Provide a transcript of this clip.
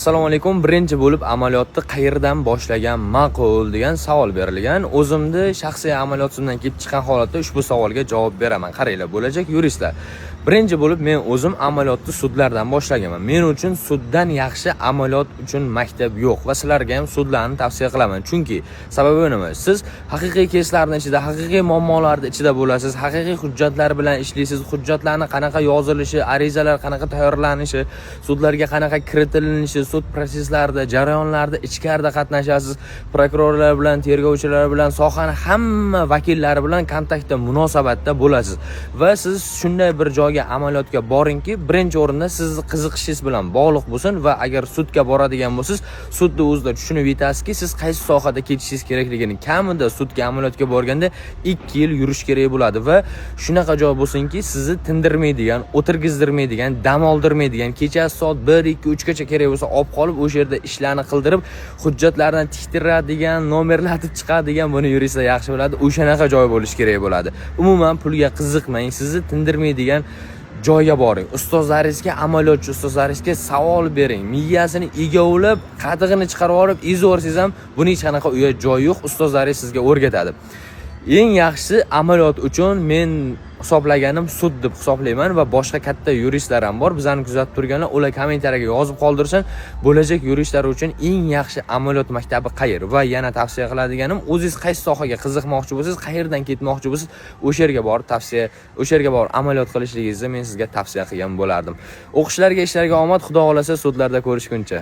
Assalomu alaykum. Birinchi bo'lib amaliyotni qayerdan boshlagan ma'qul degan savol berilgan. O'zimni shaxsiy amaliyotimdan kelib chiqqan holatda ushbu savolga javob beraman. Qaranglar, bo'lajak yuristlar. Birinchi bo'lib men o'zim amaliyotni sudlardan boshlaganman. Men uchun suddan yaxshi amaliyot uchun maktab yo'q va sizlarga ham sudlarni tavsiya qilaman. Chunki sababi nima? Siz haqiqiy keyslarning ichida, haqiqiy muammolarning ichida bo'lasiz, haqiqiy hujjatlar bilan ishlaysiz. Hujjatlarni qanaqa yozilishi, arizalar qanaqa tayyorlanishi, sudlarga qanaqa kiritilinishi, sud proseslarida, jarayonlarda ichkarida qatnashasiz. Prokurorlar bilan, tergovchilar bilan, sohaning hamma vakillari bilan kontaktda, munosabatda bo'lasiz. Va siz shunday bir joyga amaliyotga boringki, birinchi o'rinda sizni qiziqishingiz bilan bog'liq bo'lsin va agar sudga boradigan bo'lsangiz, sudda o'zida tushunib yetasizki, siz qaysi sohada ketishingiz kerakligini. Kamida sudga amaliyotga borganda 2 yil yurish kerak bo'ladi va shunaqa joy bo'lsinki, sizni tindirmaydigan, o'tirgizdirmaydigan, dam oldirmaydigan, kechasi soat 1, 2, 3 gacha kerak bo'lsa olib qolib o'sha yerda ishlarni qildirib, hujjatlarni tiktiradigan, nomerlatib chiqadigan, buni yuristlar yaxshi biladi. O'shanaqa joy bo'lish kerak bo'ladi. Umuman pulga qiziqmang, sizni tindirmaydigan joyga boring. Ustozlaringizga, amaliyotchi ustozlaringizga savol bering. Miyasini egovlab, qatig'ini chiqarib olib, izorsiz ham buning hech qanaqa uyat joyi yo'q. Ustozlaringiz sizga o'rgatadi. Eng yaxshisi amaliyot uchun men hisoblaganim sud deb hisoblayman va boshqa katta yuristlar ham bor. Bizlarni kuzatib turganlar, ular kommentariyaga yozib qoldirsin. Bo'lajak yuristlar uchun eng yaxshi amaliyot maktabi qayer? Va yana tavsiya qiladiganim, o'zingiz qaysi sohaga qiziqmoqchi bo'lsangiz, qayerdan ketmoqchi bo'lsangiz, o'sha yerga borib amaliyot qilishligingizni men sizga tavsiya qilgan bo'lardim. O'qishlarga, ishlarga omad, Xudo xolasa sudlarda ko'rishguncha.